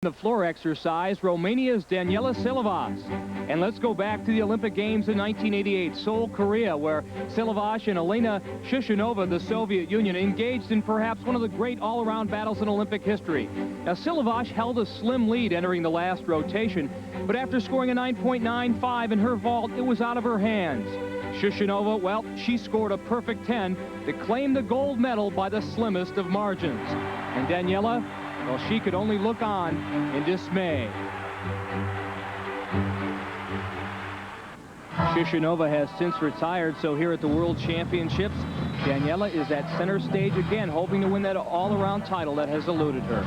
The floor exercise, Romania's Daniela Silovas. And let's go back to the Olympic Games in 1988, Seoul, Korea, where Silovas and Elena Shushinova, the Soviet Union, engaged in perhaps one of the great all-around battles in Olympic history. Now, Silovas held a slim lead entering the last rotation, but after scoring a 9.95 in her vault, it was out of her hands. Shushinova, well, she scored a perfect 10 to claim the gold medal by the slimmest of margins. And Daniela, well, she could only look on in dismay. Shushinova has since retired, so here at the World Championships, Daniela is at center stage again, hoping to win that all-around title that has eluded her.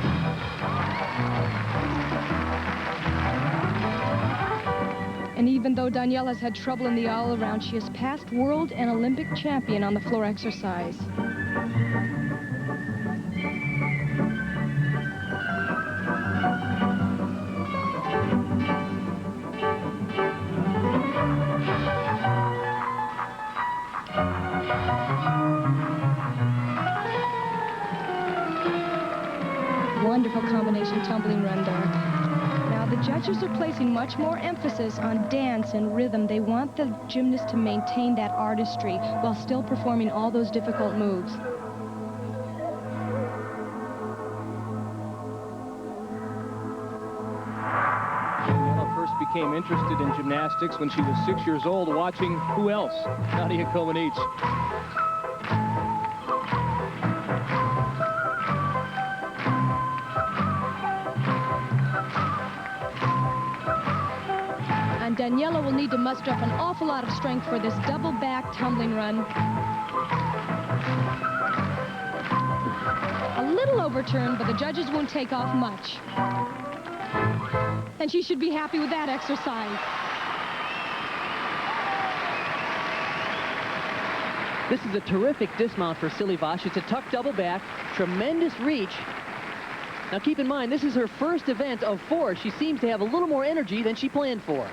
And even though Daniela's had trouble in the all-around, she is past world and Olympic champion on the floor exercise. Wonderful combination tumbling run there. Now the judges are placing much more emphasis on dance and rhythm. They want the gymnast to maintain that artistry while still performing all those difficult moves. Daniela first became interested in gymnastics when she was 6 years old, watching who else? Nadia Comaneci. And Daniela will need to muster up an awful lot of strength for this double back tumbling run. A little overturned, but the judges won't take off much. And she should be happy with that exercise. This is a terrific dismount for Silovas. It's a tuck double back, tremendous reach. Now keep in mind, this is her first event of 4. She seems to have a little more energy than she planned for.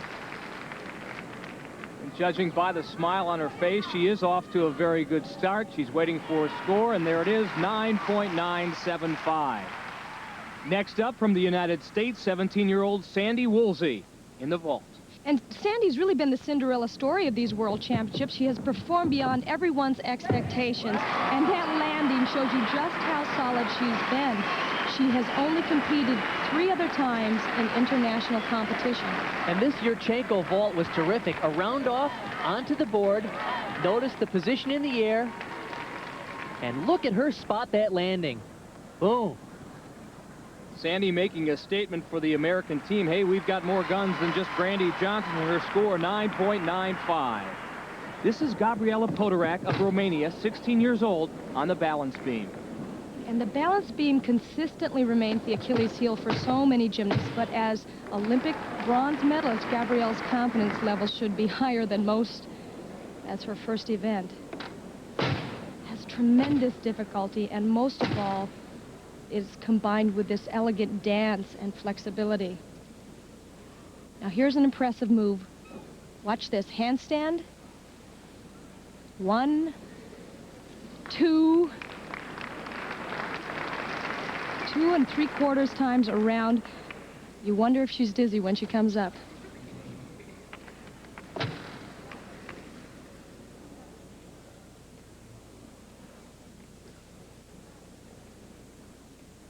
And judging by the smile on her face, she is off to a very good start. She's waiting for a score, and there it is, 9.975. Next up from the United States, 17-year-old Sandy Woolsey in the vault. And Sandy's really been the Cinderella story of these World Championships. She has performed beyond everyone's expectations, and that landing shows you just how solid she's been. She has only competed 3 other times in international competition. And this Yurchenko vault was terrific. A round off onto the board. Notice the position in the air. And look at her spot that landing. Boom. Sandy making a statement for the American team. Hey, we've got more guns than just Brandy Johnson, and her score, 9.95. This is Gabriela Podorac of Romania, 16 years old, on the balance beam. And the balance beam consistently remains the Achilles heel for so many gymnasts, but as Olympic bronze medalist, Gabriela's confidence level should be higher than most. That's her first event. Has tremendous difficulty, and most of all, is combined with this elegant dance and flexibility. Now here's an impressive move. Watch this, handstand. 1, 2, 2 3/4 times around. You wonder if she's dizzy when she comes up.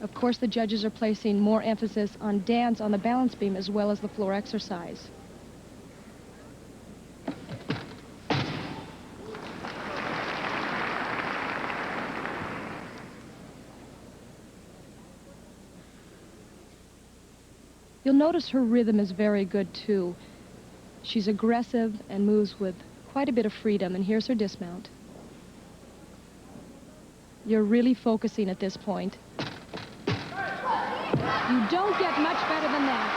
Of course, the judges are placing more emphasis on dance on the balance beam as well as the floor exercise. You'll notice her rhythm is very good, too. She's aggressive and moves with quite a bit of freedom, and here's her dismount. You're really focusing at this point. You don't get much better than that.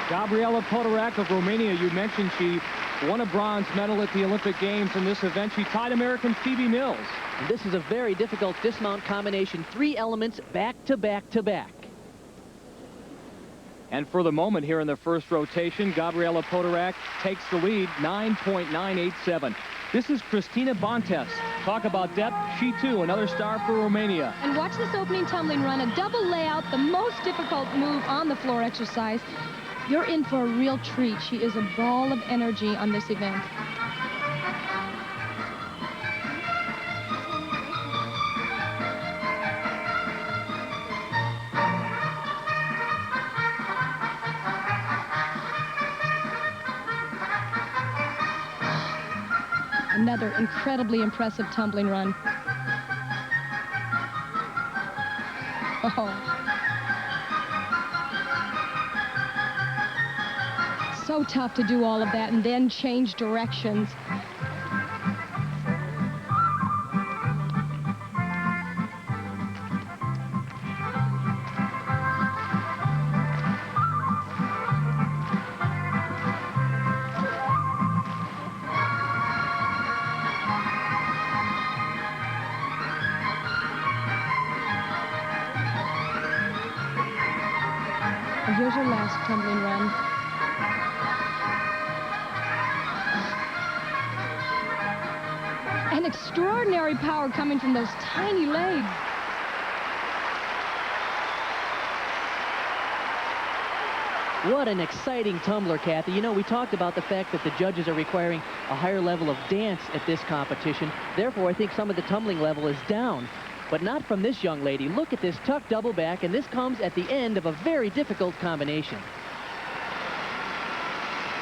Gabriela Podorac of Romania, you mentioned she won a bronze medal at the Olympic Games in this event. She tied American Phoebe Mills. And this is a very difficult dismount combination. 3 elements back to back to back. And for the moment here in the first rotation, Gabriela Podorac takes the lead, 9.987. This is Cristina Bontes. Talk about depth. She, too, another star for Romania. And watch this opening tumbling run, a double layout, the most difficult move on the floor exercise. You're in for a real treat. She is a ball of energy on this event. Another incredibly impressive tumbling run. Oh. So tough to do all of that and then change directions. And here's her last tumbling run. An extraordinary power coming from those tiny legs. What an exciting tumbler, Kathy. You know, we talked about the fact that the judges are requiring a higher level of dance at this competition. Therefore, I think some of the tumbling level is down. But not from this young lady. Look at this tuck double back, and this comes at the end of a very difficult combination.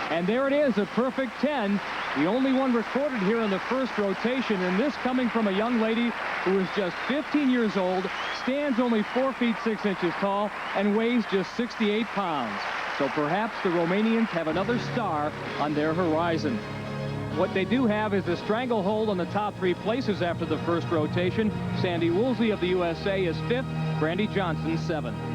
And there it is, a perfect 10. The only one recorded here in the first rotation, and this coming from a young lady who is just 15 years old, stands only 4 feet 6 inches tall, and weighs just 68 pounds. So perhaps the Romanians have another star on their horizon. What they do have is a stranglehold on the top 3 places after the first rotation. Sandy Woolsey of the USA is 5th, Brandy Johnson 7th.